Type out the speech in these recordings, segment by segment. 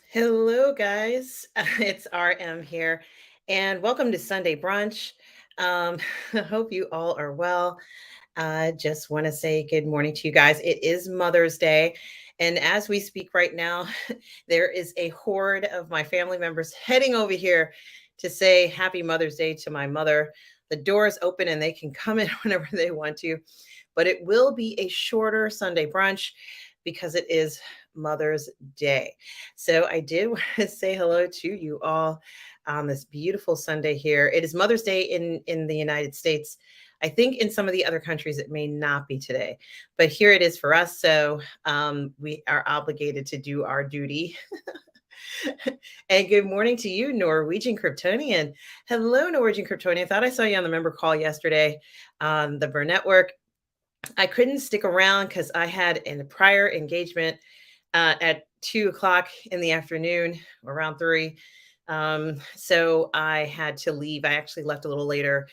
Hello, guys. It's RM here, and welcome to Sunday Brunch. I hope you all are well. I just want to say good morning to you guys. It is Mother's Day, and as we speak right now, there is a horde of my family members heading over here to say Happy Mother's Day to my mother. The door is open and they can come in whenever they want to, but it will be a shorter Sunday brunch because it is Mother's Day. So I did want to say hello to you all on this beautiful Sunday here. It is Mother's Day in the United States. I think in some of the other countries it may not be today, but here it is for us. So we are obligated to do our duty. And good morning to you, Norwegian Kryptonian. Hello, Norwegian Kryptonian. I thought I saw you on the member call yesterday on the Burnettwork. I couldn't stick around because I had a prior engagement at 2 o'clock in the afternoon, around 3. So I had to leave. I actually left a little later.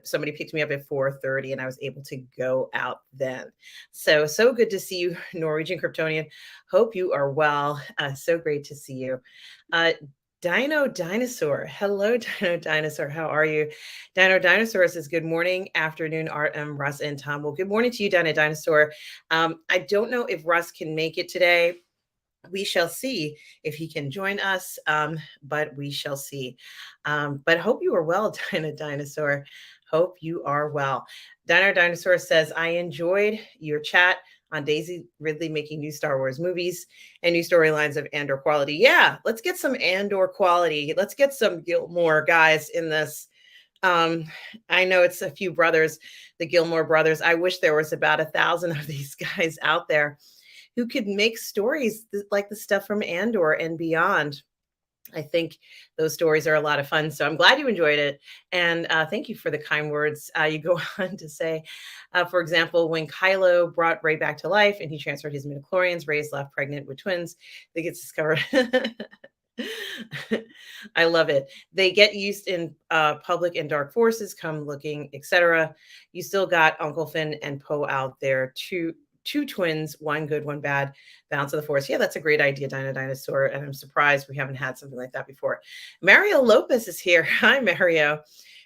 Somebody picked me up at 4:30, and I was able to go out then. So good to see you, Norwegian Kryptonian. Hope you are well. So great to see you. Uh, Dino Dinosaur. Hello, Dino Dinosaur. How are you? Dino Dinosaur says, good morning, afternoon, Art, Russ, and Tom. Well, good morning to you, Dino Dinosaur. I don't know if Russ can make it today. We shall see if he can join us, but we shall see. But hope you are well, Dino Dinosaur. Hope you are well. Dino Dinosaur says, I enjoyed your chat on Daisy Ridley making new Star Wars movies and new storylines of Andor quality. Yeah, let's get some Andor quality. Let's get some Gilmore guys in this. Um, I know it's a few brothers, the Gilmore brothers. I wish there was about 1,000 of these guys out there who could make stories like the stuff from Andor and beyond. I think those stories are a lot of fun. So I'm glad you enjoyed it. And thank you for the kind words. You go on to say, for example, when Kylo brought Rey back to life and he transferred his midichlorians, Rey's left pregnant with twins. They get discovered. I love it. They get used in public and dark forces, come looking, etc. You still got Uncle Finn and Poe out there, two twins, one good, one bad, balance of the force. Yeah, that's a great idea, Dino Dinosaur. And I'm surprised we haven't had something like that before. Mario Lopez is here. Hi, Mario.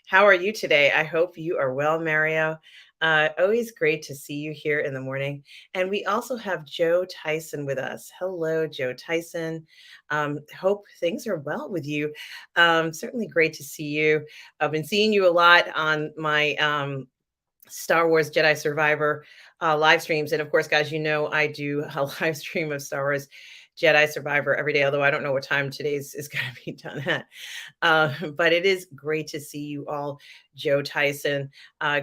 How are you today? I hope you are well, Mario. Always great to see you here in the morning. And we also have Joe Tyson with us. Hello, Joe Tyson. Hope things are well with you. Certainly great to see you. I've been seeing you a lot on my Star Wars Jedi Survivor live streams. And of course, guys, you know, I do a live stream of Star Wars Jedi Survivor every day, although I don't know what time today's is going to be done at. But it is great to see you all, Joe Tyson.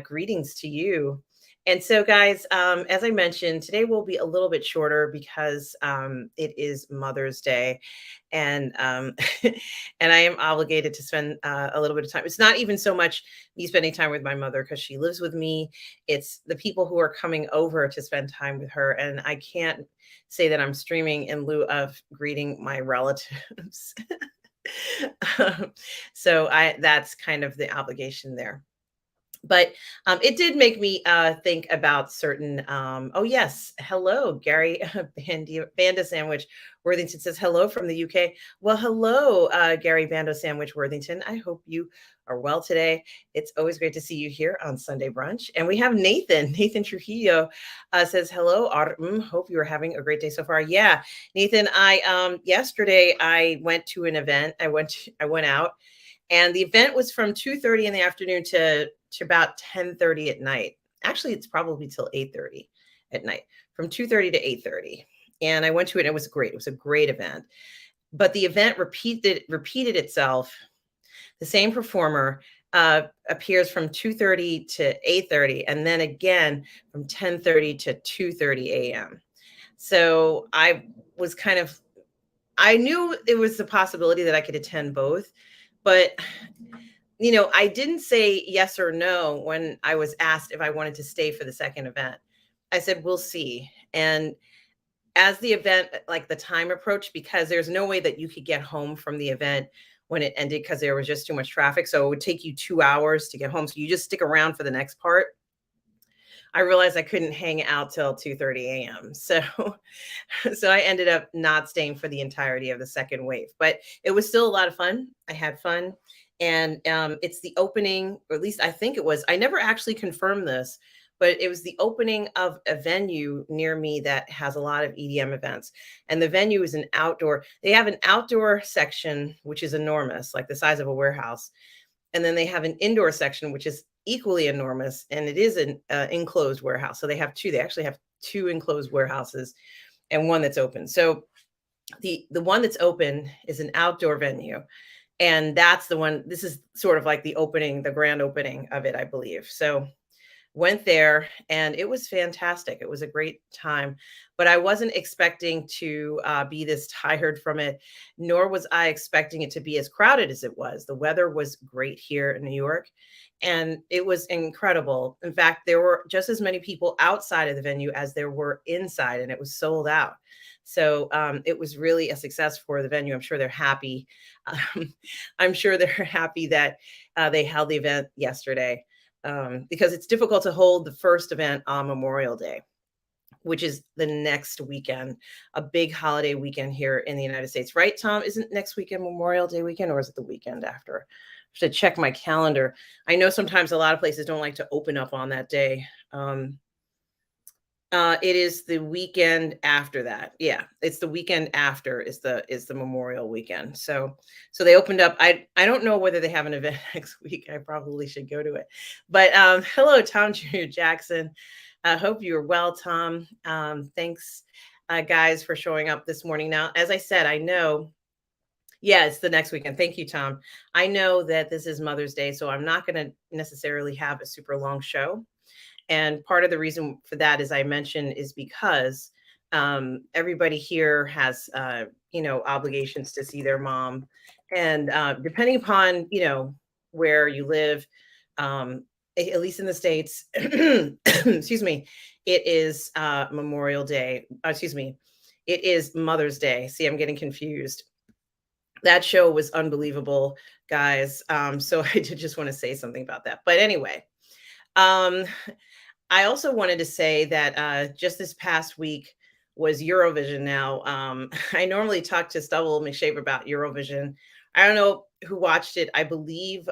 Greetings to you. And so, guys, as I mentioned, today will be a little bit shorter because it is Mother's Day, and and I am obligated to spend a little bit of time. It's not even so much me spending time with my mother because she lives with me. It's the people who are coming over to spend time with her, and I can't say that I'm streaming in lieu of greeting my relatives. So I that's kind of the obligation there. But it did make me think about certain. Oh yes, hello, Gary Banda Sandwich Worthington says hello from the UK. Well, hello, Gary Banda Sandwich Worthington. I hope you are well today. It's always great to see you here on Sunday Brunch. And we have Nathan. Nathan Trujillo says hello, Autumn. Hope you are having a great day so far. Yeah, Nathan. I yesterday I went to an event. I went out, and the event was from 2:30 in the afternoon to about 10:30 at night. Actually, it's probably till 8:30 at night, from 2:30 to 8:30. And I went to it, and it was great. It was a great event. But the event repeated itself. The same performer appears from 2:30 to 8:30, and then again from 10:30 to 2:30 a.m. So was kind of I knew it was a possibility that I could attend both, but I didn't say yes or no when I was asked if I wanted to stay for the second event. I said, we'll see. And as the event, like the time approached, because there's no way that you could get home from the event when it ended because there was just too much traffic. So it would take you 2 hours to get home. So you just stick around for the next part. I realized I couldn't hang out till 2:30 a.m. So so I ended up not staying for the entirety of the second wave, but it was still a lot of fun. I had fun. And it's the opening, or at least I think it was. I never actually confirmed this, but it was the opening of a venue near me that has a lot of EDM events. And the venue is an outdoor, they have an outdoor section, which is enormous, like the size of a warehouse. And then they have an indoor section, which is equally enormous. And it is an enclosed warehouse. So they have two, they actually have two enclosed warehouses and one that's open. So the one that's open is an outdoor venue, and that's the one, this is sort of like the opening, the grand opening of it, I believe. So went there and it was fantastic. It was a great time, but I wasn't expecting to be this tired from it, nor was I expecting it to be as crowded as it was. The weather was great here in New York and it was incredible. In fact, there were just as many people outside of the venue as there were inside, and it was sold out. So it was really a success for the venue. I'm sure they're happy. I'm sure they're happy that they held the event yesterday, because it's difficult to hold the first event on Memorial Day, which is the next weekend, a big holiday weekend here in the United States. Right, Tom? Isn't next weekend Memorial Day weekend, or is it the weekend after? I have to check my calendar. I know sometimes a lot of places don't like to open up on that day. It is the weekend after that. Yeah, it's the weekend after is the Memorial weekend. So they opened up. I don't know whether they have an event next week. I probably should go to it. But hello, Tom Jr. Jackson. I hope you're well, Tom. Thanks, guys, for showing up this morning. Now, as I said, I know. Yeah, it's the next weekend. Thank you, Tom. I know that this is Mother's Day, so I'm not going to necessarily have a super long show. And part of the reason for that, as I mentioned, is because everybody here has, obligations to see their mom. And depending upon, where you live, at least in the States, excuse me, it is Memorial Day. Excuse me, it is Mother's Day. See, I'm getting confused. That show was unbelievable, guys. So I did just want to say something about that. But anyway, um, I also wanted to say that just this past week was Eurovision. Now, I normally talk to Stubble McShaver about Eurovision. I don't know who watched it. I believe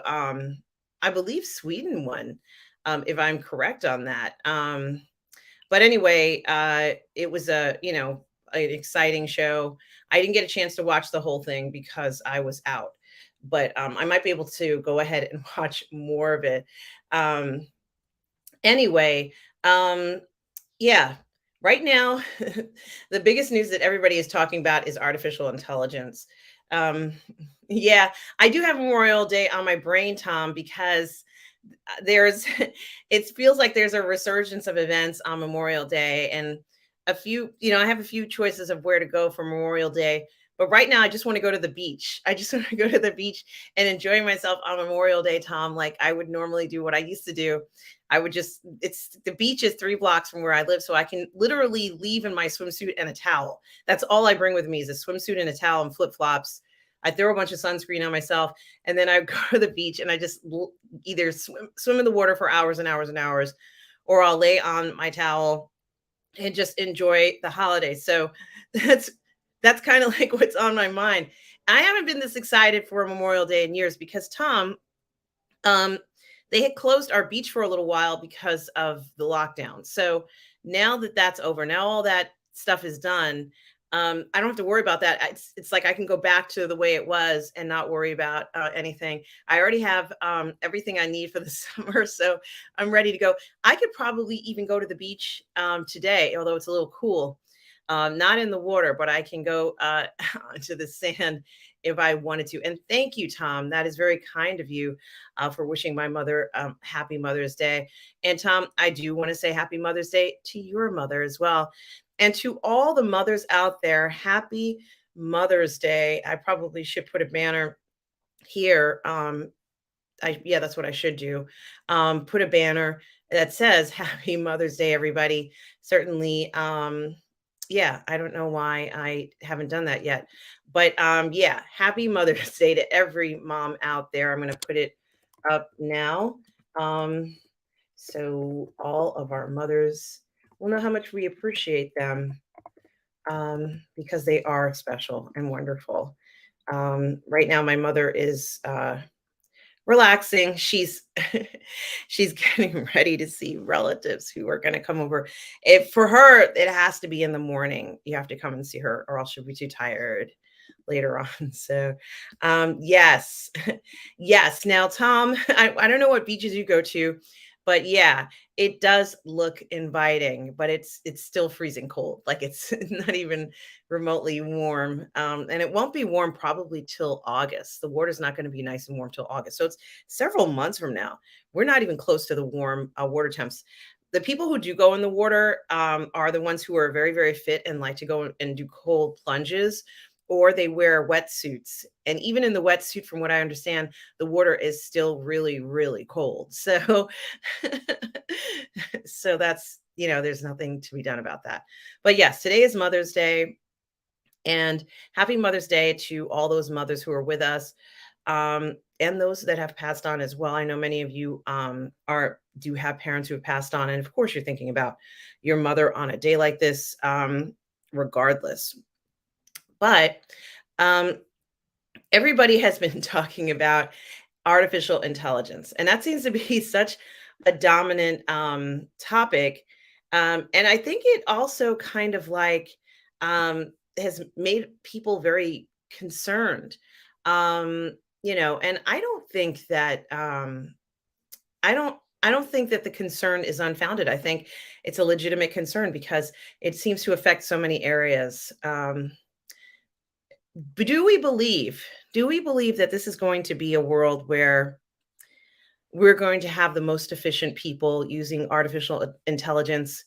Sweden won, if I'm correct on that. But anyway, it was an exciting show. I didn't get a chance to watch the whole thing because I was out, but I might be able to go ahead and watch more of it. Anyway, um, yeah, right now, the biggest news that everybody is talking about is artificial intelligence. Um, yeah, I do have Memorial Day on my brain, Tom, because there's it feels like there's a resurgence of events on Memorial Day, and a few, I have a few choices of where to go for Memorial Day. But right now, I just want to go to the beach. I just want to go to the beach and enjoy myself on Memorial Day, Tom, like I would normally do, what I used to do. I would just, it's the beach is 3 blocks from where I live. So I can literally leave in my swimsuit and a towel. That's all I bring with me is a swimsuit and a towel and flip flops. I throw a bunch of sunscreen on myself, and then I go to the beach and I just either swim in the water for hours and hours and hours, or I'll lay on my towel and just enjoy the holidays. So that's that's kind of like what's on my mind. I haven't been this excited for Memorial Day in years because Tom, um, they had closed our beach for a little while because of the lockdown. So now that that's over, now all that stuff is done. I don't have to worry about that. It's like I can go back to the way it was and not worry about anything. I already have everything I need for the summer, so I'm ready to go. I could probably even go to the beach today, although it's a little cool. Not in the water, but I can go to the sand if I wanted to. And thank you, Tom. That is very kind of you for wishing my mother happy Mother's Day. And Tom, I do want to say happy Mother's Day to your mother as well. And to all the mothers out there, happy Mother's Day. I probably should put a banner here. Yeah, that's what I should do. Put a banner that says Happy Mother's Day, everybody. Certainly, yeah, I don't know why I haven't done that yet. But yeah, happy Mother's Day to every mom out there. I'm going to put it up now. Um, so all of our mothers will know how much we appreciate them, because they are special and wonderful. Right now, my mother is relaxing. She's she's getting ready to see relatives who are going to come over. If for her, it has to be in the morning. You have to come and see her, or else she'll be too tired later on. So, yes, yes. Now, Tom, I don't know what beaches you go to, but yeah, it does look inviting, but it's still freezing cold. Like it's not even remotely warm, and it won't be warm probably till August. The water's not going to be nice and warm till August, so it's several months from now. We're not even close to the warm water temps. The people who do go in the water are the ones who are very, very fit and like to go and do cold plunges, or they wear wetsuits. And even in the wetsuit, from what I understand, the water is still really, really cold. So, so that's, there's nothing to be done about that. But yes, today is Mother's Day. And happy Mother's Day to all those mothers who are with us, and those that have passed on as well. I know many of you are do have parents who have passed on, and of course, you're thinking about your mother on a day like this, regardless. But um, everybody has been talking about artificial intelligence, and that seems to be such a dominant topic. And I think it also kind of like has made people very concerned. And I don't think that I don't think that the concern is unfounded. I think it's a legitimate concern because it seems to affect so many areas. But do we believe that this is going to be a world where we're going to have the most efficient people using artificial intelligence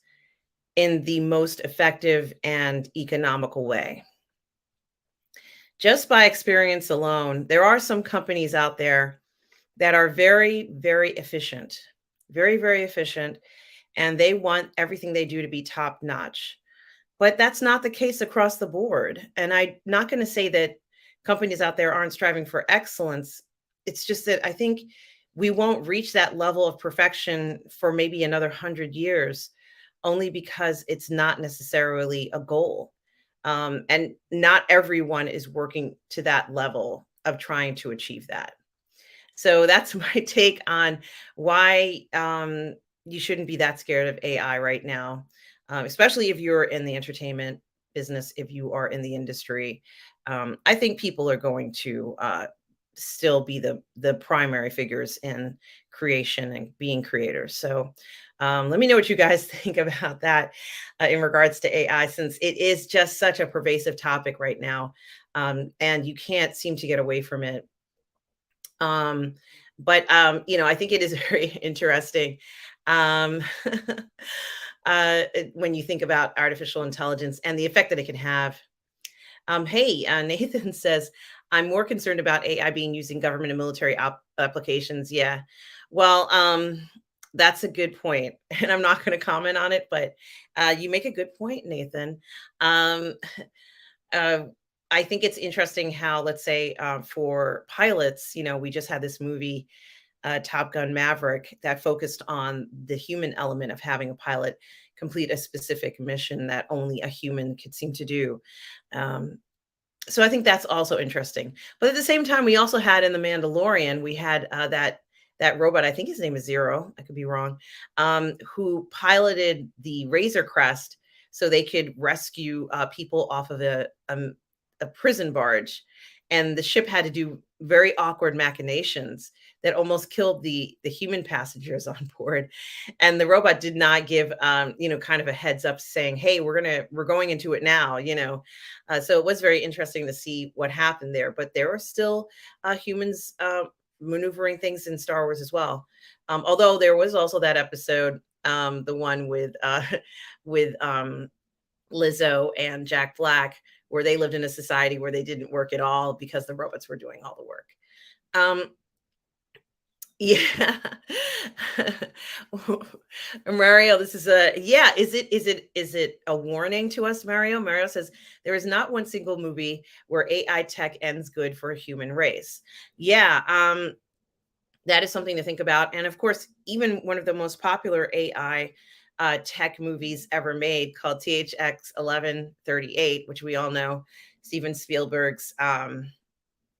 in the most effective and economical way? Just by experience alone, there are some companies out there that are very, very efficient, very, very efficient, and they want everything they do to be top notch. But that's not the case across the board. And I'm not going to say that companies out there aren't striving for excellence. It's just that I think we won't reach that level of perfection for maybe another 100 years, only because it's not necessarily a goal. And not everyone is working to that level of trying to achieve that. So that's my take on why you shouldn't be that scared of AI right now, especially if you're in the entertainment business, if you are in the industry. I think people are going to still be the primary figures in creation and being creators. So let me know what you guys think about that in regards to AI, since it is just such a pervasive topic right now, and you can't seem to get away from it. um, but I think it is very interesting. Um, when you think about artificial intelligence and the effect that it can have. Hey, Nathan says, I'm more concerned about AI being used in government and military applications. Yeah. Well, that's a good point. And I'm not going to comment on it, but you make a good point, Nathan. Um, uh, I think it's interesting how, let's say, for pilots, we just had this movie, Top Gun Maverick, that focused on the human element of having a pilot complete a specific mission that only a human could seem to do. Um, so I think that's also interesting. But at the same time, we also had in The Mandalorian, we had that robot. I think his name is Zero. I could be wrong. Who piloted the Razor Crest so they could rescue people off of a prison barge, and the ship had to do very awkward machinations that almost killed the human passengers on board. And the robot did not give kind of a heads up saying, hey, we're going into it now. So it was very interesting to see what happened there. But there are still humans maneuvering things in Star Wars as well. Although there was also that episode, the one with with Lizzo and Jack Black, where they lived in a society where they didn't work at all because the robots were doing all the work. Um, yeah. Mario, this is a yeah. Is it a warning to us, Mario? Mario says there is not one single movie where AI tech ends good for a human race. Yeah. that is something to think about. And of course, even one of the most popular AI tech movies ever made, called THX 1138, which we all know, Steven Spielberg's.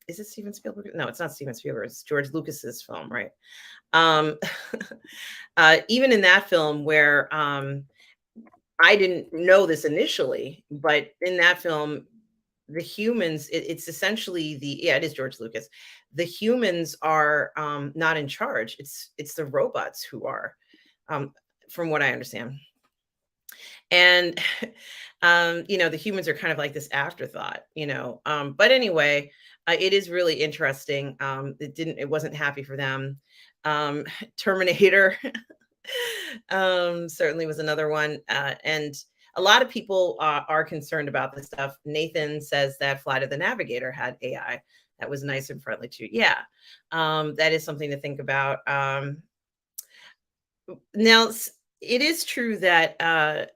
Is it Steven Spielberg? No, it's not Steven Spielberg. It's George Lucas's film, right? Um, even in that film, where I didn't know this initially, but in that film, the humans, it's essentially yeah, it is George Lucas. The humans are not in charge. It's the robots who are, um, from what I understand. And the humans are kind of like this afterthought. But anyway, it is really interesting. It wasn't happy for them. Terminator certainly was another one. And a lot of people are concerned about this stuff. Nathan says that Flight of the Navigator had AI that was nice and friendly too. Yeah, that is something to think about. Now, it is true that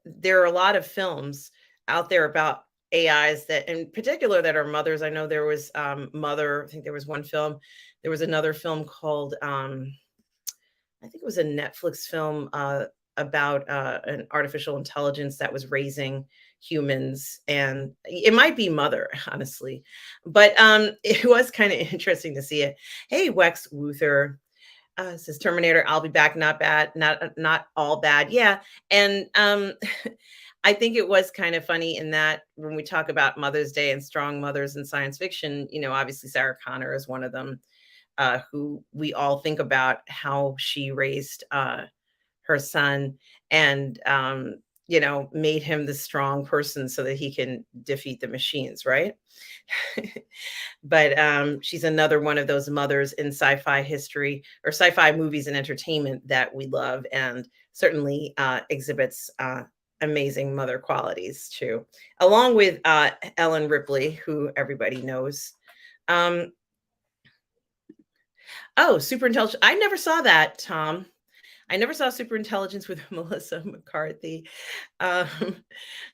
there are a lot of films out there about AIs that, in particular, that are mothers. I know there was Mother. I think there was one film. There was another film called, I think it was a Netflix film about an artificial intelligence that was raising humans, and it might be Mother, honestly. But it was kind of interesting to see it. Hey, Wex Wuther. Says Terminator, I'll be back. Not bad, not all bad. Yeah, and I think it was kind of funny in that when we talk about Mother's Day and strong mothers in science fiction, obviously Sarah Connor is one of them, who we all think about how she raised her son, and made him the strong person so that he can defeat the machines, right? But she's another one of those mothers in sci-fi history or sci-fi movies and entertainment that we love, and certainly exhibits amazing mother qualities too, along with Ellen Ripley, who everybody knows. Um, oh, super intelligent. I never saw that, Tom. I never saw Super Intelligence with Melissa McCarthy. Um,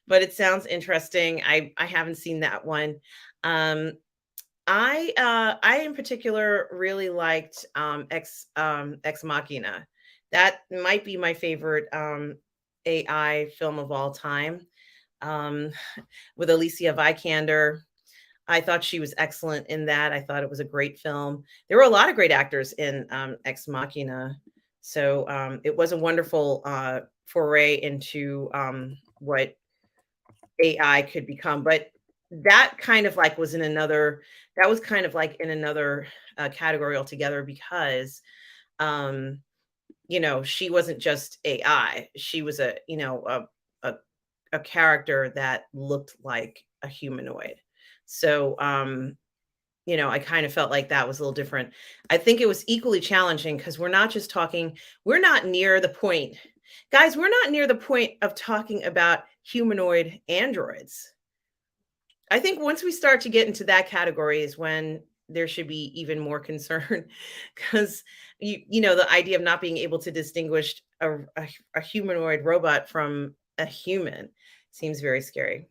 but it sounds interesting. I haven't seen that one. Um, I in particular really liked Ex Machina. That might be my favorite AI film of all time. Um, with Alicia Vikander. I thought she was excellent in that. I thought it was a great film. There were a lot of great actors in Ex Machina. So it was a wonderful foray into what AI could become. But that kind of like was in another, that was kind of like in another category altogether, because she wasn't just AI. She was a character that looked like a humanoid. So I kind of felt like that was a little different. I think it was equally challenging because we're not near the point, guys, we're not near the point of talking about humanoid androids. I think once we start to get into that category is when there should be even more concern, because the idea of not being able to distinguish a humanoid robot from a human seems very scary.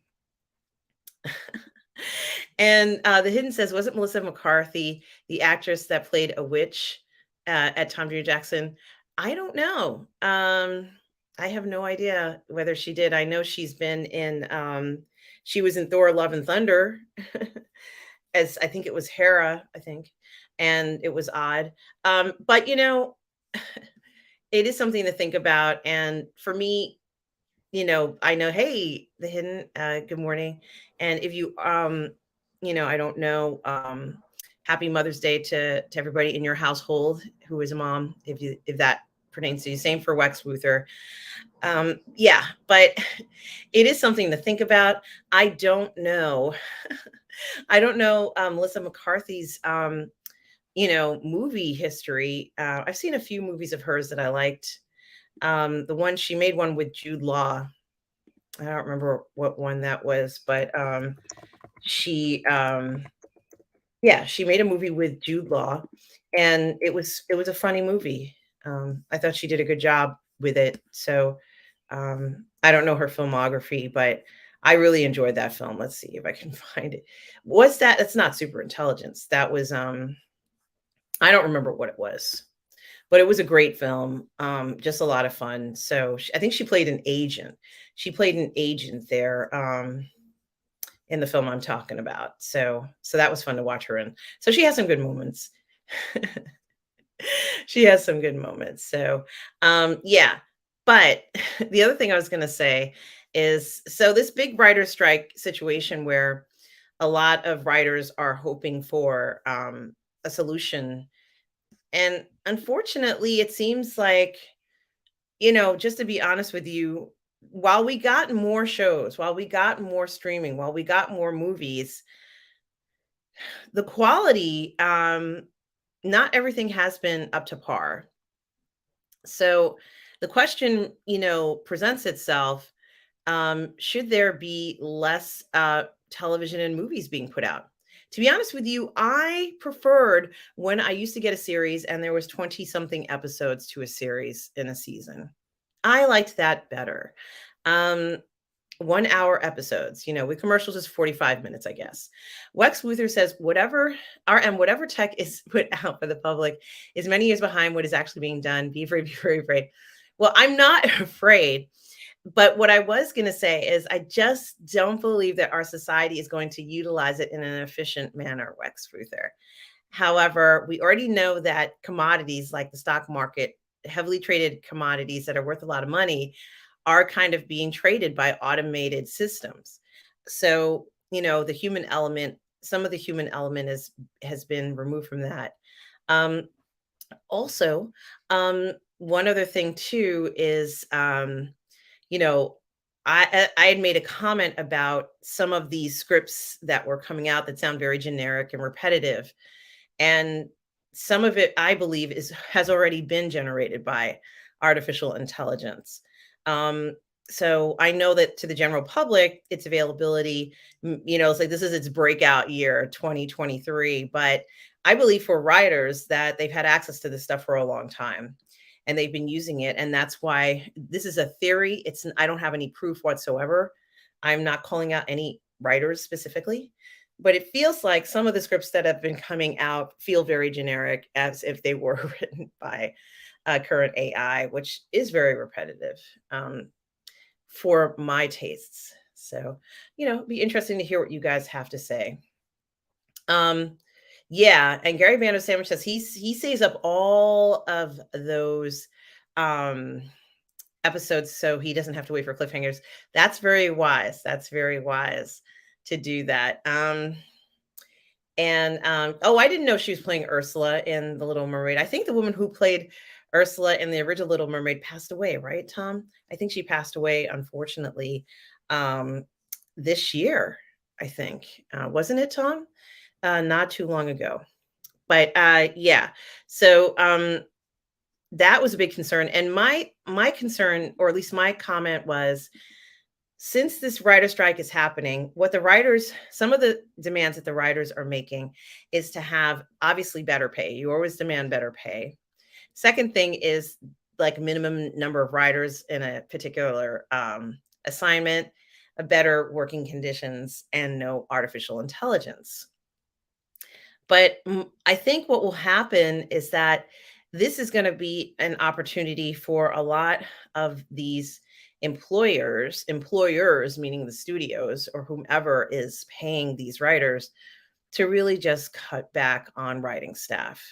And the Hidden says, was it Melissa McCarthy, the actress that played a witch at Tom Jr. Jackson? I don't know. I have no idea whether she did. I know she's been in. She was in Thor: Love and Thunder, as I think it was Hera. I think, and it was odd. But it is something to think about. And for me, I know, hey, the Hidden, good morning. And if you, I don't know, happy Mother's Day to everybody in your household who is a mom, if that pertains to you. Same for Wex Wuther. Yeah, but it is something to think about. I don't know. I don't know Melissa McCarthy's, movie history. I've seen a few movies of hers that I liked. The one she made one with Jude Law. I don't remember what one that was, but she yeah, she made a movie with Jude Law, and it was a funny movie. I thought she did a good job with it. So I don't know her filmography, but I really enjoyed that film. Let's see if I can find it. What's that? It's not Super Intelligence. That was I don't remember what it was. but it was a great film, just a lot of fun. So I think she played an agent. She played an agent there in the film I'm talking about. So that was fun to watch her in. So she has some good moments. She has some good moments. So yeah. But the other thing I was going to say is, so this big writer strike situation where a lot of writers are hoping for a solution. And unfortunately, it seems like, just to be honest with you, while we got more shows, while we got more streaming, while we got more movies, the quality, not everything has been up to par. So the question, presents itself, should there be less television and movies being put out? To be honest with you, I preferred when I used to get a series and there was 20 something episodes to a series in a season. I liked that better. Um, 1 hour episodes, with commercials is 45 minutes, I guess. Wex Luther says, whatever tech is put out for the public is many years behind what is actually being done. Be afraid, be very afraid. Well, I'm not afraid. But what I was going to say is, I just don't believe that our society is going to utilize it in an efficient manner, Wex Luther. However, we already know that commodities like the stock market, heavily traded commodities that are worth a lot of money, are kind of being traded by automated systems. So, the human element, some of the human element has been removed from that. Um, Also, one other thing too is, you know, I had made a comment about some of these scripts that were coming out that sound very generic and repetitive, and some of it, I believe, has already been generated by artificial intelligence. Um, so I know that to the general public, its availability, it's like this is its breakout year, 2023. But I believe for writers that they've had access to this stuff for a long time and they've been using it. And that's why this is a theory. I don't have any proof whatsoever. I'm not calling out any writers specifically, but it feels like some of the scripts that have been coming out feel very generic, as if they were written by current AI, which is very repetitive for my tastes. So, be interesting to hear what you guys have to say. Um, yeah, and Gary Vander Sandwich says he saves up all of those um episodes so he doesn't have to wait for cliffhangers. That's very wise. That's very wise to do that. And oh, I didn't know she was playing Ursula in The Little Mermaid. I think the woman who played Ursula in the original Little Mermaid passed away, right, Tom? I think she passed away, unfortunately, um, this year, I think. Wasn't it, Tom? Not too long ago. But yeah. So that was a big concern. And my concern, or at least my comment, was, since this writer strike is happening, some of the demands that the writers are making is to have obviously better pay. You always demand better pay. Second thing is like minimum number of writers in a particular assignment, a better working conditions, and no artificial intelligence. But I think what will happen is that this is going to be an opportunity for a lot of these employers, meaning the studios or whomever is paying these writers, to really just cut back on writing staff.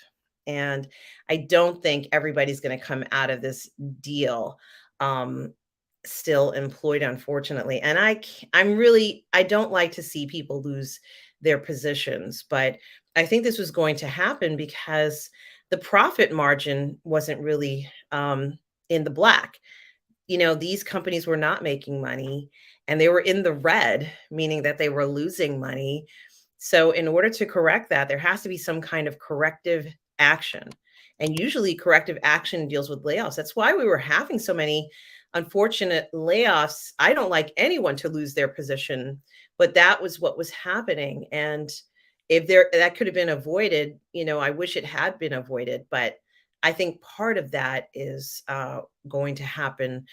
And I don't think everybody's going to come out of this deal still employed, unfortunately. And I don't like to see people lose their positions, but I think this was going to happen because the profit margin wasn't really in the black. These companies were not making money and they were in the red, meaning that they were losing money. So, in order to correct that, there has to be some kind of corrective action. And usually, corrective action deals with layoffs. That's why we were having so many unfortunate layoffs. I don't like anyone to lose their position, but that was what was happening. And if that could have been avoided, I wish it had been avoided. But I think part of that is going to happen.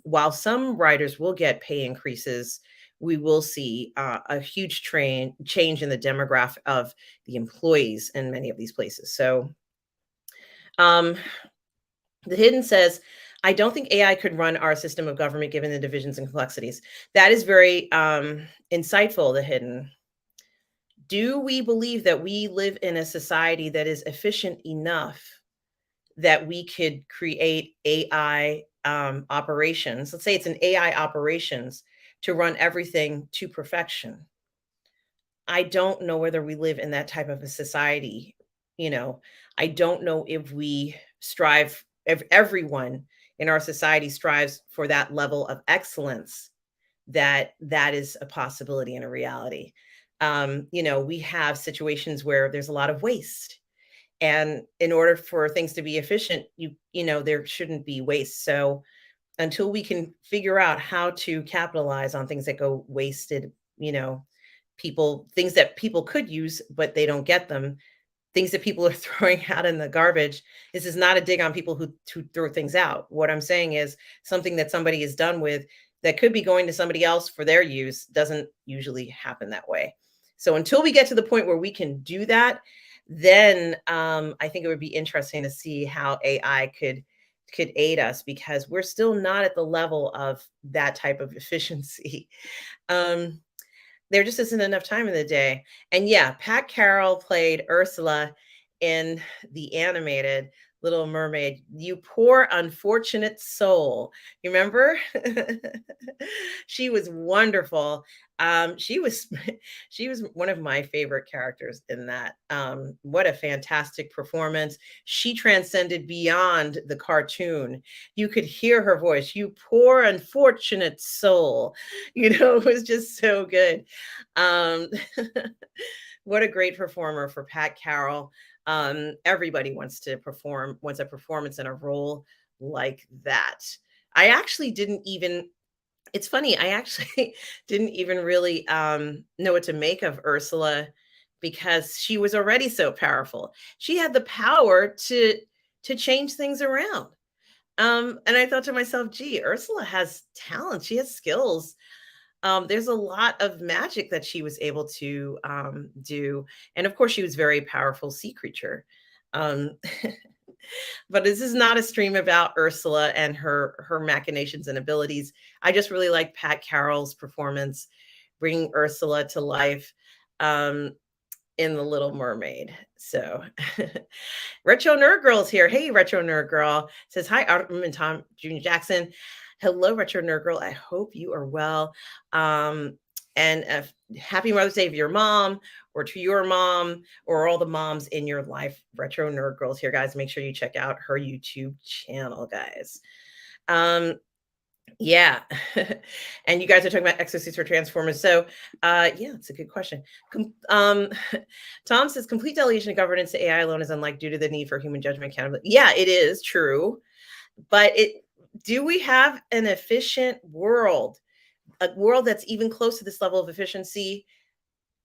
While some writers will get pay increases, we will see a huge change in the demographic of the employees in many of these places. So Um, the hidden says, I don't think AI could run our system of government given the divisions and complexities. That is very insightful, the hidden. Do we believe that we live in a society that is efficient enough that we could create AI operations? Let's say it's an AI operations to run everything to perfection. I don't know whether we live in that type of a society. You know, I don't know if we strive, if everyone in our society strives for that level of excellence, that is a possibility and a reality. You know, we have situations where there's a lot of waste. And in order for things to be efficient, you know, there shouldn't be waste. So until we can figure out how to capitalize on things that go wasted, you know, people things that people could use but they don't get them, things that people are throwing out in the garbage. This is not a dig on people who throw things out. What I'm saying is something that somebody is done with that could be going to somebody else for their use doesn't usually happen that way. So until we get to the point where we can do that, then I think it would be interesting to see how AI could aid us, because we're still not at the level of that type of efficiency. um, there just isn't enough time in the day. And yeah, Pat Carroll played Ursula in the animated Little Mermaid. You poor unfortunate soul. You remember? She was wonderful. She was she was one of my favorite characters in that. What a fantastic performance. She transcended beyond the cartoon. You could hear her voice. You poor unfortunate soul. You know, it was just so good. Um, what a great performer for Pat Carroll. Everybody wants a performance in a role like that. I actually didn't even, it's funny, I actually didn't even really know what to make of Ursula because she was already so powerful. She had the power to change things around. And I thought to myself, gee, Ursula has talent, she has skills. There's a lot of magic that she was able to do. And of course, she was very powerful sea creature. Um, but this is not a stream about Ursula and her machinations and abilities. I just really like Pat Carroll's performance, bringing Ursula to life um, in The Little Mermaid. So, Retro Nerd Girl's here. Hey, Retro Nerd Girl says hi, Autumn and Tom Junior Jackson. Hello, Retro Nerd Girl. I hope you are well. And happy Mother's Day to your mom, or to your mom, or all the moms in your life. Retro Nerd Girl's here, guys. Make sure you check out her YouTube channel, guys. Yeah. And you guys are talking about exosuits for Transformers. So, yeah, it's a good question. Tom says complete delegation of governance to AI alone is unlike due to the need for human judgment accountability. Yeah, it is true. But do we have an efficient world, a world that's even close to this level of efficiency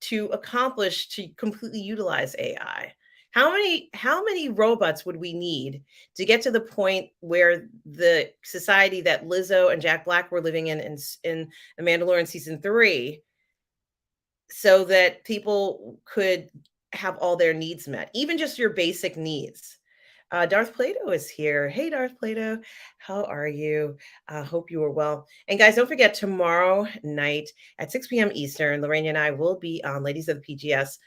to accomplish to completely utilize AI? How many robots would we need to get to the point where the society that Lizzo and Jack Black were living in The Mandalorian season 3, so that people could have all their needs met, even just your basic needs? Darth Plato is here. Hey, Darth Plato, how are you? Hope you are well. And guys, don't forget, tomorrow night at 6 p.m. Eastern, Lorraine and I will be on Ladies of the PGS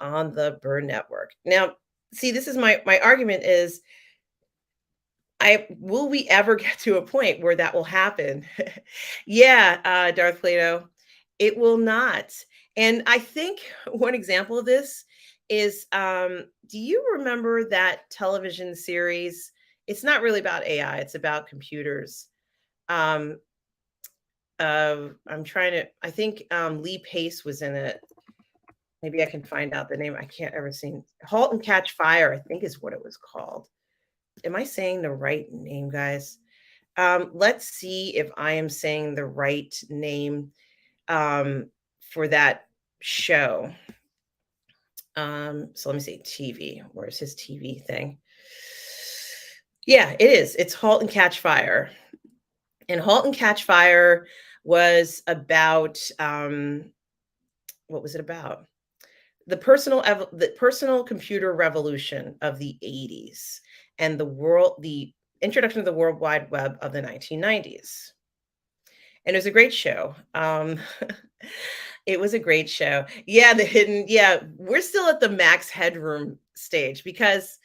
on the Burnettwork. Now, see, this is my argument is, will we ever get to a point where that will happen? Yeah, Darth Plato, it will not. And I think one example of this is, do you remember that television series? It's not really about AI, it's about computers. Um, I'm trying to, I think Lee Pace was in it. Maybe I can find out the name. I can't ever see. Halt and Catch Fire, I think is what it was called. Am I saying the right name, guys? Let's see if I am saying the right name for that show. So let me see. TV. Where's his TV thing? Yeah, it is. It's Halt and Catch Fire. And Halt and Catch Fire was about what was it about? the personal computer revolution of the 80s and the introduction of the World Wide Web of the 1990s. And it was a great show. It was a great show. Yeah, we're still at the max headroom stage because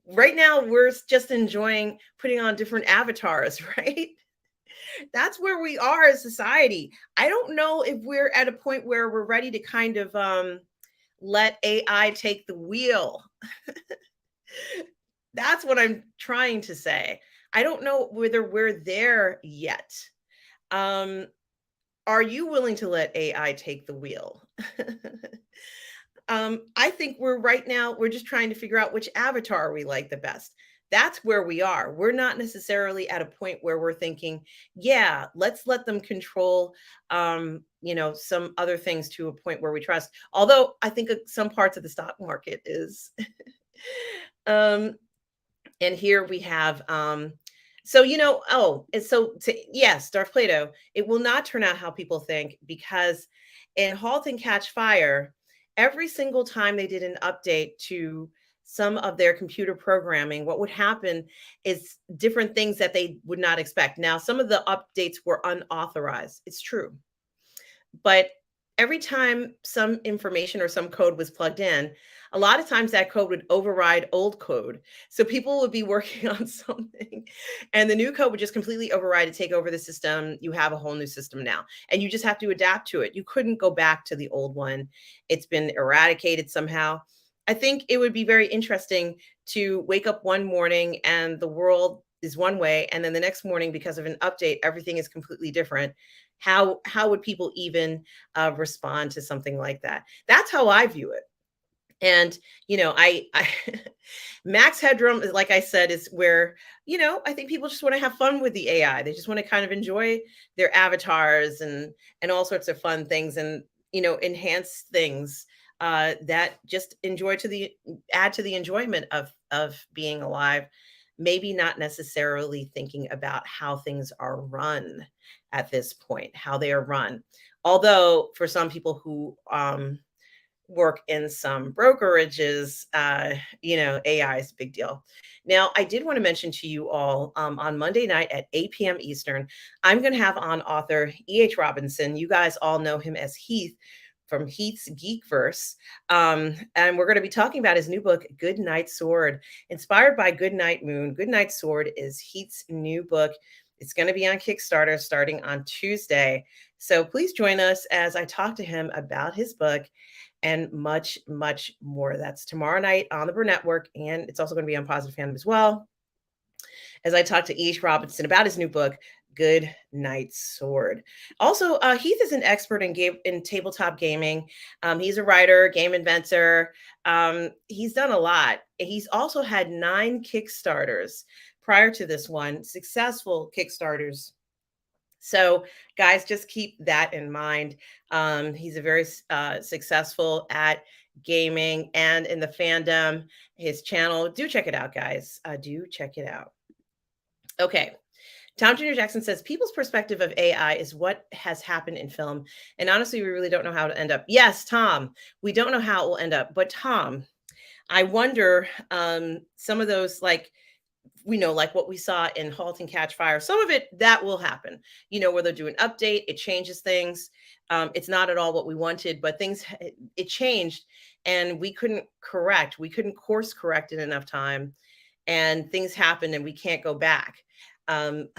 right now we're just enjoying putting on different avatars, right? That's where we are as society. I don't know if we're at a point where we're ready to kind of let AI take the wheel. That's what I'm trying to say. I don't know whether we're there yet. Um, are you willing to let AI take the wheel? I think we're just trying to figure out which avatar we like the best. That's where we are. We're not necessarily at a point where we're thinking, yeah, let's let them control, some other things to a point where we trust. Although I think some parts of the stock market is. um, and here we have, yes, Darth Plato, it will not turn out how people think because in Halt and Catch Fire, every single time they did an update to some of their computer programming, what would happen is different things that they would not expect. Now, some of the updates were unauthorized. It's true. But every time some information or some code was plugged in, a lot of times that code would override old code. So people would be working on something and the new code would just completely override and take over the system. You have a whole new system now and you just have to adapt to it. You couldn't go back to the old one. It's been eradicated somehow. I think it would be very interesting to wake up one morning and the world is one way and then the next morning because of an update everything is completely different. How would people even respond to something like that? That's how I view it. And I max headroom is, like I said, is where I think people just want to have fun with the AI. They just want to kind of enjoy their avatars and all sorts of fun things and enhance things that just add to the enjoyment of being alive. Maybe not necessarily thinking about how things are run at this point, how they are run. Although for some people who work in some brokerages, AI is a big deal. Now, I did want to mention to you all on Monday night at 8 p.m. Eastern, I'm going to have on author E.H. Robinson. You guys all know him as Heath from Heath's Geekverse. And we're going to be talking about his new book, Good Night Sword, inspired by Good Night Moon. Good Night Sword is Heath's new book. It's going to be on Kickstarter starting on Tuesday. So please join us as I talk to him about his book and much, much more. That's tomorrow night on the Burnettwork, and it's also going to be on Positive Fandom as well. As I talk to Ish Robinson about his new book, Good Night Sword. Also, Heath is an expert in tabletop gaming. He's a writer, game inventor. He's done a lot. He's also had 9 Kickstarters prior to this one, successful Kickstarters. So, guys, just keep that in mind. He's a very successful at gaming and in the fandom. His channel, do check it out, guys. Do check it out. Okay. Tom Jr. Jackson says people's perspective of AI is what has happened in film. And honestly, we really don't know how to end up. Yes, Tom, we don't know how it will end up. But Tom, I wonder some of those like what we saw in Halt and Catch Fire, some of it that will happen, where they'll do an update, it changes things. It's not at all what we wanted, but it changed and we couldn't course correct in enough time. And things happen and we can't go back. Um,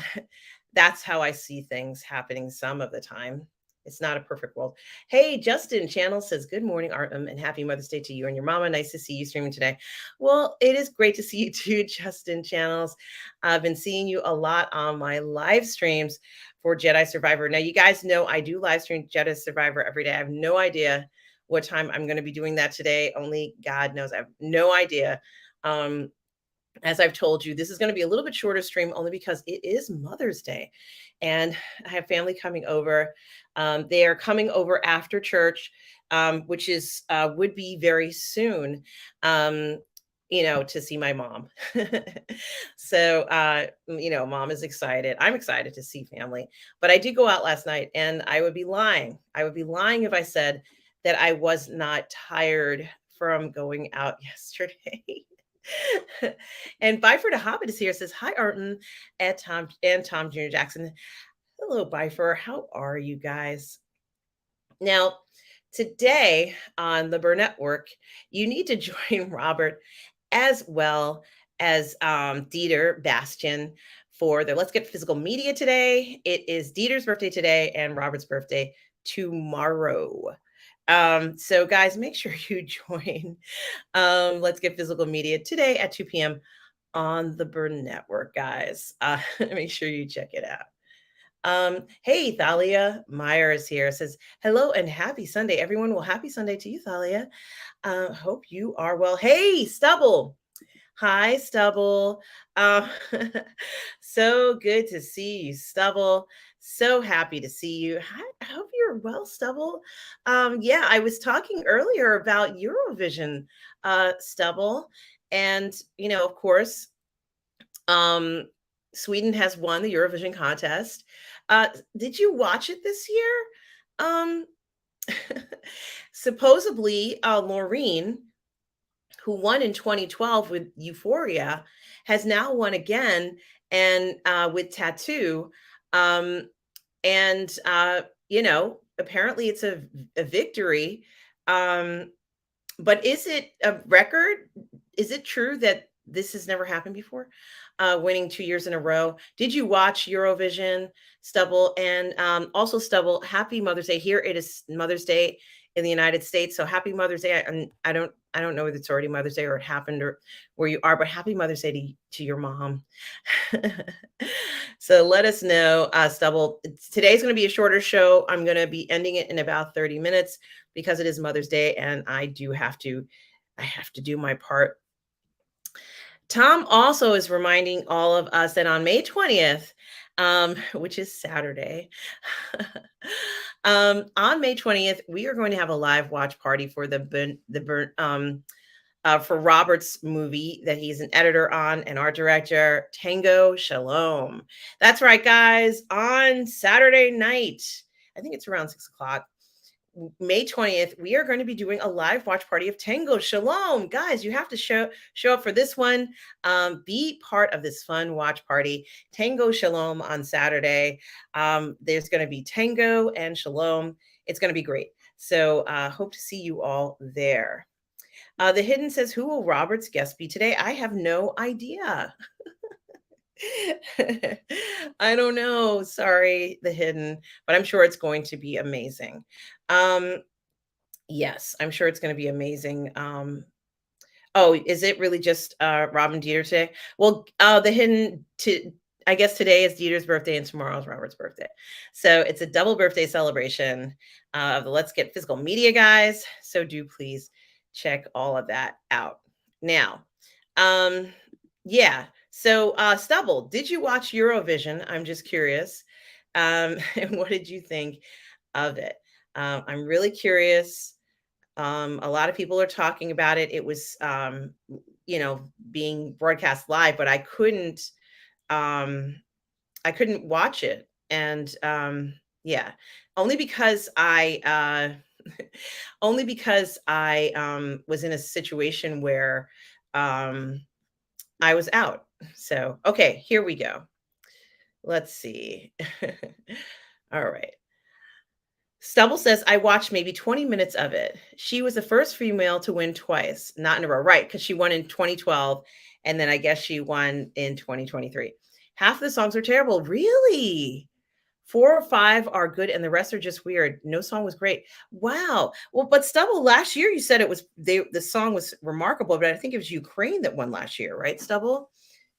that's how I see things happening some of the time. It's not a perfect world. Hey, Justin Channel says, good morning, Artem, and happy Mother's Day to you and your mama. Nice to see you streaming today. Well, it is great to see you too, Justin Channels. I've been seeing you a lot on my live streams for Jedi Survivor. Now, you guys know I do live stream Jedi Survivor every day. I have no idea what time I'm going to be doing that today. Only God knows. I have no idea. As I've told you, this is going to be a little bit shorter stream only because it is Mother's Day and I have family coming over. They are coming over after church, which is would be very soon, to see my mom. So, mom is excited. I'm excited to see family, but I did go out last night and I would be lying. I would be lying if I said that I was not tired from going out yesterday. And Byford Hobbit is here. Says hi, Arden and Tom Jr. Jackson. Hello, Byford. How are you guys? Now, today on the Burnettwork, you need to join Robert as well as Dieter Bastian for the Let's Get Physical Media today. It is Dieter's birthday today and Robert's birthday tomorrow. So guys, make sure you join Let's Get Physical Media today at 2 p.m. on the Burnettwork, guys. Make sure you check it out. Hey, Thalia Meyer is here. Says hello and happy Sunday, everyone. Well, happy Sunday to you, Thalia. Hope you are well. Hey, Stubble. Hi, Stubble. Uh, so good to see you, Stubble. So happy to see you. I hope you're well, Stubble. Yeah, I was talking earlier about Eurovision, Stubble, and of course, um, Sweden has won the Eurovision contest. Did you watch it this year? Um, Supposedly, Laureen, who won in 2012 with Euphoria, has now won again and with Tattoo. Um, and apparently it's a victory. But is it a record? Is it true that this has never happened before? Winning 2 years in a row. Did you watch Eurovision, Stubble? And also, Stubble, happy Mother's Day. Here it is Mother's Day in the United States. So happy Mother's Day. I don't know if it's already Mother's Day or it happened or where you are, but happy Mother's Day to your mom. So let us know, Stubble. Today's going to be a shorter show. I'm going to be ending it in about 30 minutes because it is Mother's Day and I have to do my part. Tom also is reminding all of us that on May 20th, which is Saturday, on May 20th, we are going to have a live watch party for for Robert's movie that he's an editor on and art director, Tango Shalom. That's right, guys. On Saturday night, I think it's around 6 o'clock. May 20th, we are going to be doing a live watch party of Tango Shalom. Guys, you have to show up for this one. Be part of this fun watch party. Tango Shalom on Saturday. There's going to be tango and shalom. It's going to be great. So hope to see you all there. The Hidden says, who will Robert's guest be today? I have no idea. I don't know. Sorry, The Hidden, but I'm sure it's going to be amazing. Yes, I'm sure it's going to be amazing. Oh, is it really just Robin Dieter today? Well, The Hidden I guess today is Dieter's birthday and tomorrow is Robert's birthday. So it's a double birthday celebration of the Let's Get Physical Media guys. So do please check all of that out. Now, yeah. So Stubble, did you watch Eurovision? I'm just curious. And what did you think of it? I'm really curious. A lot of people are talking about it. It was being broadcast live, but I couldn't watch it. And yeah, only because I was in a situation where I was out. So, okay, here we go. Let's see. All right. Stubble says, I watched maybe 20 minutes of it. She was the first female to win twice, not in a row, right? Because she won in 2012, and then I guess she won in 2023. Half of the songs are terrible. Really? 4 or 5 are good, and the rest are just weird. No song was great. Wow. Well, but Stubble, last year you said the song was remarkable, but I think it was Ukraine that won last year, right, Stubble?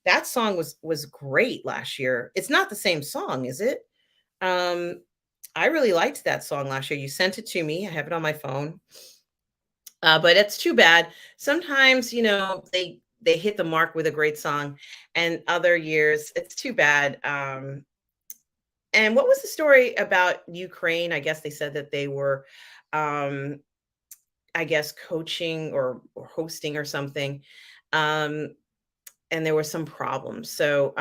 That song was great last year. It's not the same song, is it? I really liked that song last year. You sent it to me. I have it on my phone. But it's too bad. Sometimes, they hit the mark with a great song, and other years it's too bad. And what was the story about Ukraine? I guess they said that they were, I guess, coaching or hosting or something, and there were some problems. So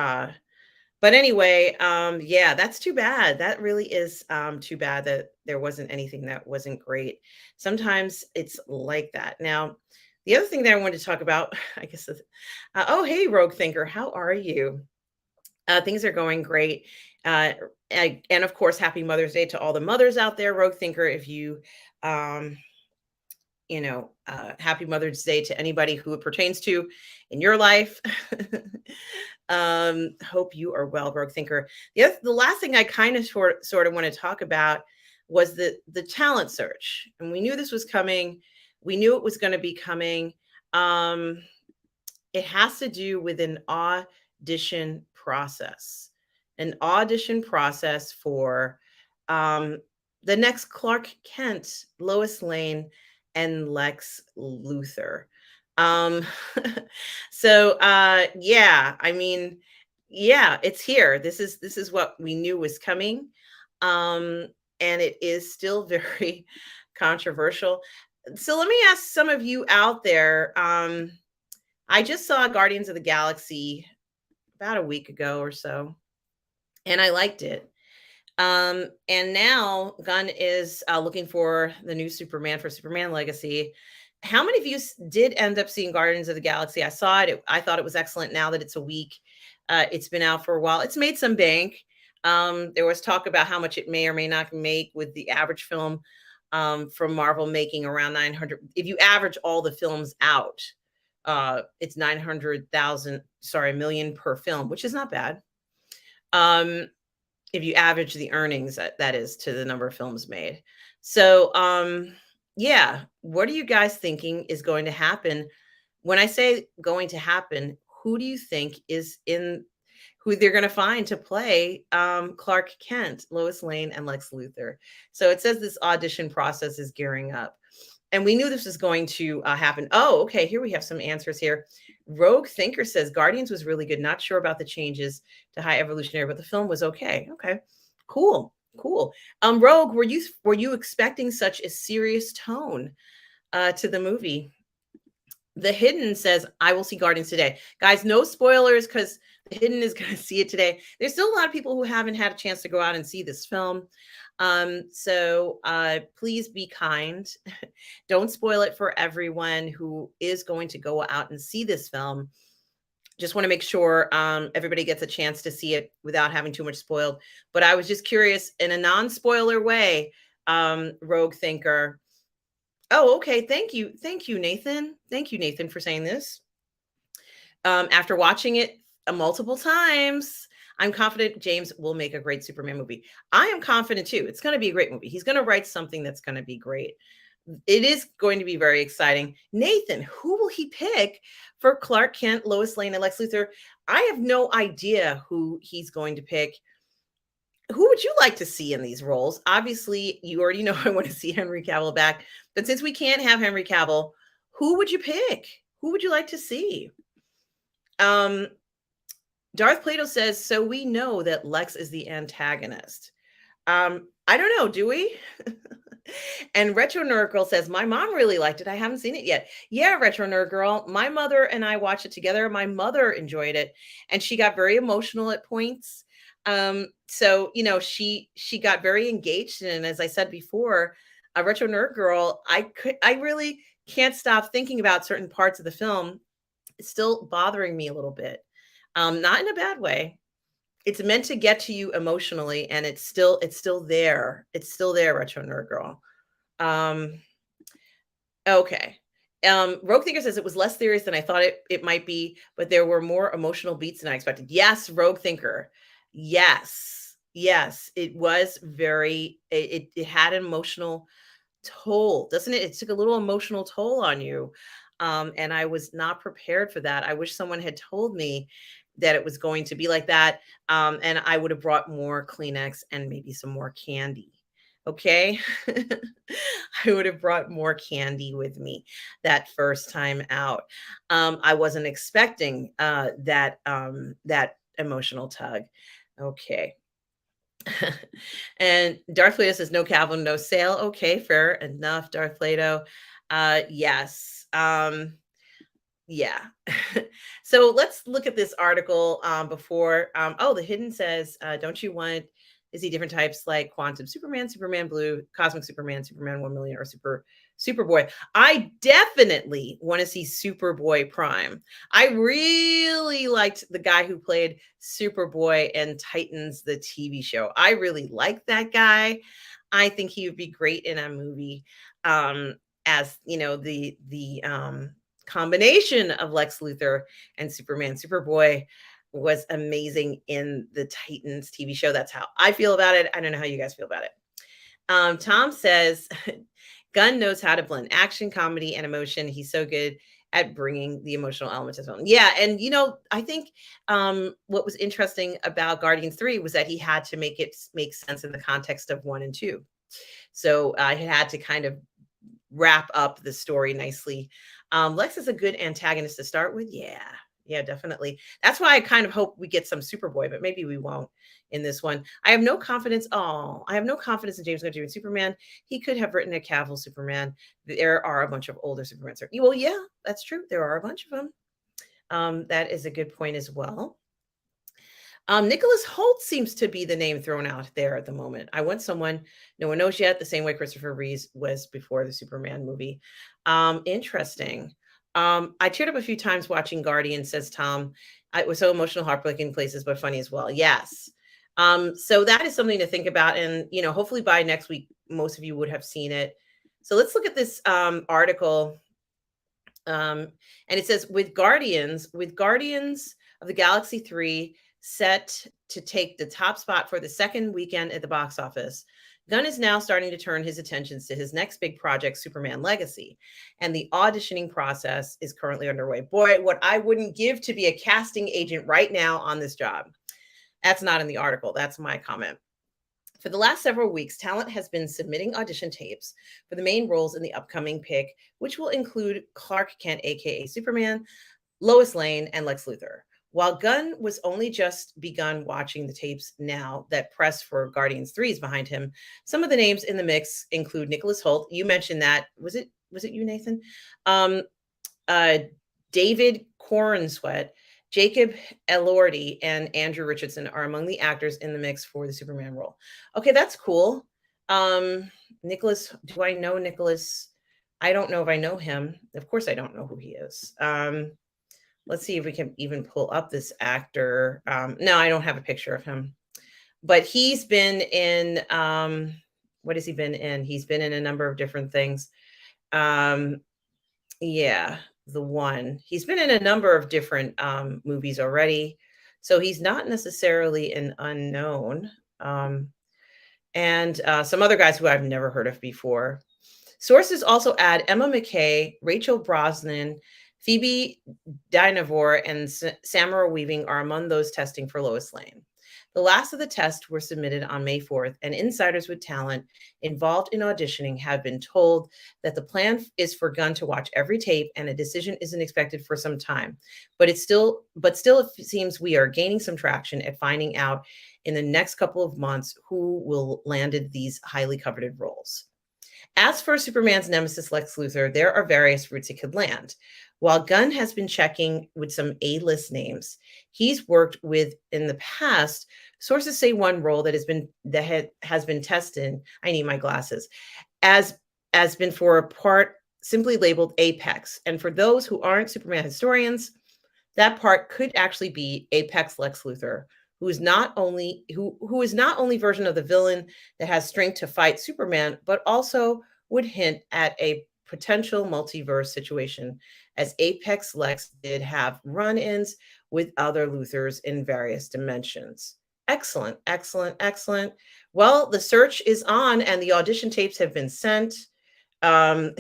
But anyway, yeah, that's too bad. That really is too bad that there wasn't anything that wasn't great. Sometimes it's like that. Now, the other thing that I wanted to talk about, I guess, is, oh, hey, Rogue Thinker, how are you? Things are going great. And of course, happy Mother's Day to all the mothers out there, Rogue Thinker. If you, um, happy Mother's Day to anybody who it pertains to in your life. Hope you are well, Rogue Thinker. The last thing I kind of sort of want to talk about was the talent search, and we knew this was coming. We knew it was going to be coming. Um, it has to do with an audition process for um, the next Clark Kent, Lois Lane, and Lex Luthor. Um, yeah, I mean, yeah, it's here. This is what we knew was coming. Um, and it is still very controversial. So let me ask some of you out there. I just saw Guardians of the Galaxy about a week ago or so, and I liked it. And now Gunn is looking for the new Superman for Superman Legacy. How many of you did end up seeing Guardians of the Galaxy? I saw it. I thought it was excellent. Now that it's a week, it's been out for a while. It's made some bank. There was talk about how much it may or may not make with the average film from Marvel making around 900. If you average all the films out, it's 900,000, sorry, million per film, which is not bad. If you average the earnings, that is to the number of films made. So, yeah, what are you guys thinking is going to happen? When I say going to happen, who do you think is in who they're going to find to play Clark Kent, Lois Lane, and Lex Luthor? So it says this audition process is gearing up. And we knew this was going to happen. Oh, okay. Here we have some answers here. Rogue Thinker says Guardians was really good. Not sure about the changes to High Evolutionary, but the film was okay. Okay, cool, cool. Rogue, were you expecting such a serious tone to the movie? The Hidden says I will see Guardians today, guys. No spoilers because the Hidden is going to see it today. There's still a lot of people who haven't had a chance to go out and see this film. So please be kind. Don't spoil it for everyone who is going to go out and see this film. Just want to make sure everybody gets a chance to see it without having too much spoiled. But I was just curious in a non-spoiler way, Rogue Thinker. Oh, okay. Thank you. Thank you, Nathan. Thank you, Nathan, for saying this. After watching it multiple times, I'm confident James will make a great Superman movie. I am confident too. It's going to be a great movie. He's going to write something that's going to be great. It is going to be very exciting. Nathan, who will he pick for Clark Kent, Lois Lane, and Lex Luthor? I have no idea who he's going to pick. Who would you like to see in these roles? Obviously, you already know I want to see Henry Cavill back. But since we can't have Henry Cavill, who would you pick? Who would you like to see? Um, Darth Plato says, so we know that Lex is the antagonist. I don't know, do we? And Retro Nerd Girl says, my mom really liked it. I haven't seen it yet. Yeah, Retro Nerd Girl. My mother and I watched it together. My mother enjoyed it, and she got very emotional at points. So she got very engaged. And as I said before, a Retro Nerd Girl, I really can't stop thinking about certain parts of the film. It's still bothering me a little bit. Not in a bad way. It's meant to get to you emotionally, and it's still there. It's still there, Retro Nerd Girl. Um, okay. Rogue Thinker says it was less serious than I thought it might be, but there were more emotional beats than I expected. Yes, Rogue Thinker. Yes. Yes, it was very it had an emotional toll, doesn't it? It took a little emotional toll on you. And I was not prepared for that. I wish someone had told me that it was going to be like that. And I would have brought more Kleenex and maybe some more candy. Okay. I would have brought more candy with me that first time out. I wasn't expecting that emotional tug. Okay. And Darth Plato says, no Calvin, no sale. Okay, fair enough, Darth Plato. Yes. Yeah. So let's look at this article before. Oh, the hidden says, don't you want to see different types like Quantum Superman, Superman Blue, Cosmic Superman, Superman 1 million, or Superboy? I definitely want to see Superboy Prime. I really liked the guy who played Superboy in Titans, the TV show. I really liked that guy. I think he would be great in a movie. As you know, the combination of Lex Luthor and Superman. Superboy was amazing in the Titans TV show. That's how I feel about it. I don't know how you guys feel about it. Tom says, Gunn knows how to blend action, comedy, and emotion. He's so good at bringing the emotional elements as well. Yeah, and I think what was interesting about Guardians 3 was that he had to make it make sense in the context of 1 and 2. So he had to kind of wrap up the story nicely. Lex is a good antagonist to start with. Yeah, definitely. That's why I kind of hope we get some Superboy, but maybe we won't in this one. I have no confidence. Oh, I have no confidence in James Gunn doing Superman. He could have written a Cavill Superman. There are a bunch of older Supermans. Well, yeah, that's true. There are a bunch of them. That is a good point as well. Nicholas Holt seems to be the name thrown out there at the moment. I want someone no one knows yet, the same way Christopher Reeve was before the Superman movie. Interesting. I teared up a few times watching Guardian, says Tom. It was so emotional, heartbreaking places, but funny as well. Yes. So that is something to think about. And, hopefully by next week, most of you would have seen it. So let's look at this article. And it says, with Guardians of the Galaxy 3 set to take the top spot for the second weekend at the box office, Gunn is now starting to turn his attentions to his next big project, Superman Legacy. And the auditioning process is currently underway. Boy, what I wouldn't give to be a casting agent right now on this job. That's not in the article. That's my comment. For the last several weeks, talent has been submitting audition tapes for the main roles in the upcoming pick, which will include Clark Kent, aka Superman, Lois Lane, and Lex Luthor. While Gunn was only just begun watching the tapes now that press for Guardians 3 is behind him, some of the names in the mix include Nicholas Hoult. You mentioned that. Was it you, Nathan? David Corenswet, Jacob Elordi, and Andrew Richardson are among the actors in the mix for the Superman role. Okay, that's cool. Nicholas, do I know Nicholas? I don't know if I know him. Of course, I don't know who he is. Let's see if we can even pull up this actor. No, I don't have a picture of him. But he's been in, what has he been in? He's been in a number of different things. Yeah, the one. He's been in a number of different movies already. So he's not necessarily an unknown. And some other guys who I've never heard of before. Sources also add Emma McKay, Rachel Brosnan, Phoebe Dynevor, and Samara Weaving are among those testing for Lois Lane. The last of the tests were submitted on May 4th, and insiders with talent involved in auditioning have been told that the plan is for Gunn to watch every tape, and a decision isn't expected for some time. But still, it seems we are gaining some traction at finding out in the next couple of months who will landed these highly coveted roles. As for Superman's nemesis, Lex Luthor, there are various routes it could land. While Gunn has been checking with some A-list names he's worked with in the past, sources say one role that has been tested. I need my glasses. As been for a part simply labeled Apex, and for those who aren't Superman historians, that part could actually be Apex Lex Luthor, who is not only version of the villain that has strength to fight Superman, but also would hint at a potential multiverse situation, as Apex Lex did have run-ins with other Luthors in various dimensions. Excellent, excellent, excellent. Well, the search is on and the audition tapes have been sent. As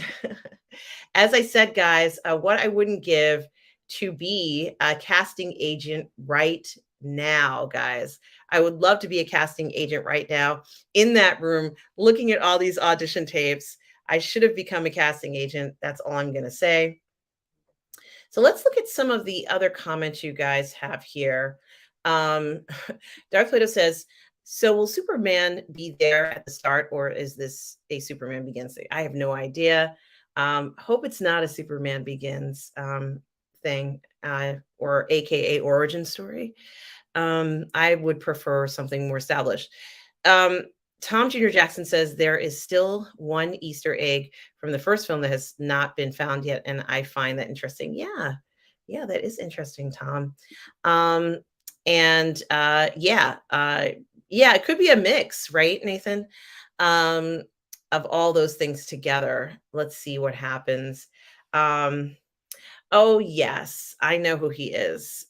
I said, guys, what I wouldn't give to be a casting agent right now, guys. I would love to be a casting agent right now in that room, looking at all these audition tapes. I should have become a casting agent. That's all I'm going to say. So let's look at some of the other comments you guys have here. Darth Plato says, so will Superman be there at the start, or is this a Superman Begins thing? I have no idea. Hope it's not a Superman Begins thing, or AKA origin story. I would prefer something more established. Um, Tom Jr. Jackson says there is still one Easter egg from the first film that has not been found yet, and I find that interesting. Yeah, yeah, that is interesting, Tom. Um, and yeah, it could be a mix, right, Nathan? Um, of all those things together. Let's see what happens. Um, Oh, yes. I know who he is.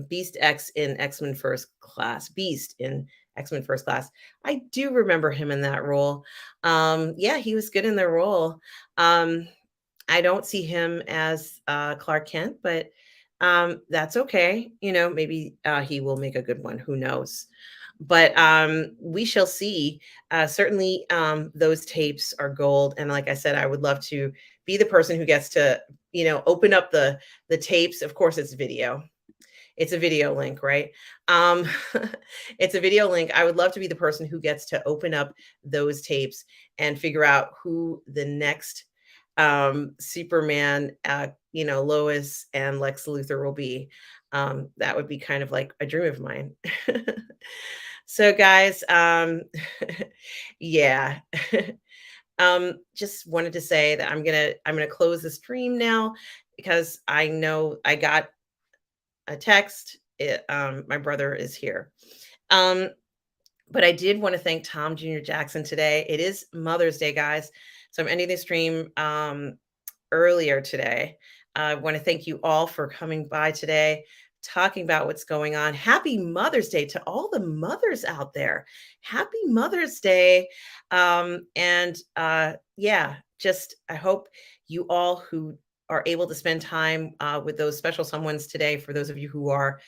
Beast X in X-Men First Class. Beast in X-Men First Class. I do remember him in that role. Yeah, he was good in the role. Um, I don't see him as Clark Kent, but that's okay. You know, maybe he will make a good one. Who knows? But we shall see. Certainly, those tapes are gold. And like I said, I would love to be the person who gets to, open up the tapes. Of course, it's video. It's a video link, right? Um, it's a video link. I would love to be the person who gets to open up those tapes and figure out who the next Superman, Lois and Lex Luthor will be. That would be kind of like a dream of mine. So, guys, yeah. Just wanted to say that I'm gonna close the stream now because I know I got a text. My brother is here. Um, but I did want to thank Tom Jr. Jackson today. It is Mother's Day, guys. So I'm ending the stream earlier today. I want to thank you all for coming by today, talking about what's going on. Happy Mother's Day to all the mothers out there. Happy Mother's Day. Yeah, just I hope you all who are able to spend time with those special someones today, for those of you who are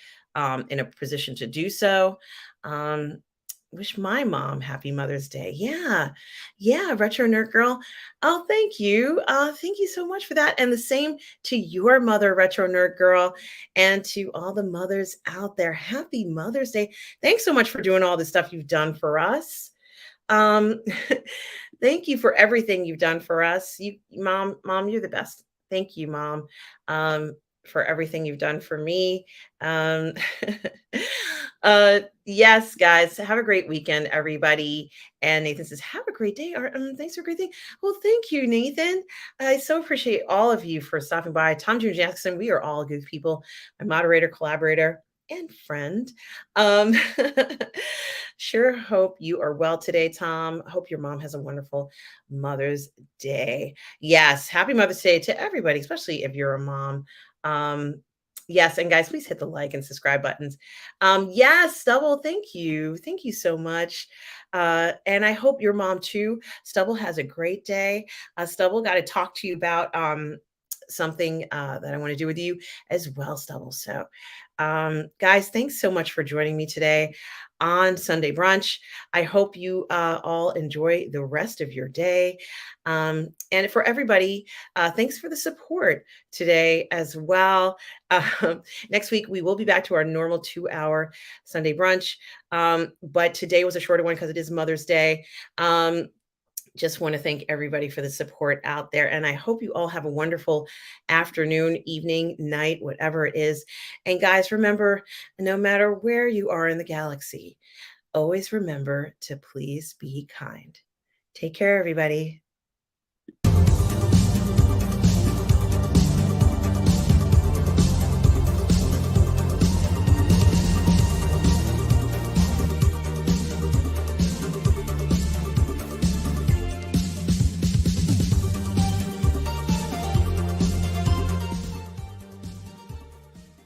in a position to do so. Um, Wish my mom happy Mother's Day. Yeah. Yeah, retro nerd girl. Oh, thank you. Thank you so much for that. And the same to your mother, retro nerd girl, and to all the mothers out there. Happy Mother's Day. Thanks so much for doing all the stuff you've done for us. Um, thank you for everything you've done for us. Mom, you're the best. Thank you, Mom, for everything you've done for me. Um, yes, guys, have a great weekend, everybody. And Nathan says, have a great day. Or, thanks for a great thing. Well, thank you, Nathan. I so appreciate all of you for stopping by. Tom Jr. Jackson, we are all good people. My moderator, collaborator, and friend. Um, sure hope you are well today, Tom. Hope your mom has a wonderful Mother's Day. Yes, happy Mother's Day to everybody, especially if you're a mom. Um, yes, and guys, please hit the like and subscribe buttons. Yes, Stubble, thank you. Thank you so much. And I hope your mom too. Stubble has a great day. Stubble, got to talk to you about something that I want to do with you as well, Stubble. So, guys, thanks so much for joining me today on Sunday Brunch. I hope you all enjoy the rest of your day. And for everybody, thanks for the support today as well. Next week, we will be back to our normal 2-hour Sunday brunch. But today was a shorter one because it is Mother's Day. Just want to thank everybody for the support out there. And I hope you all have a wonderful afternoon, evening, night, whatever it is. And guys, remember, no matter where you are in the galaxy, always remember to please be kind. Take care, everybody.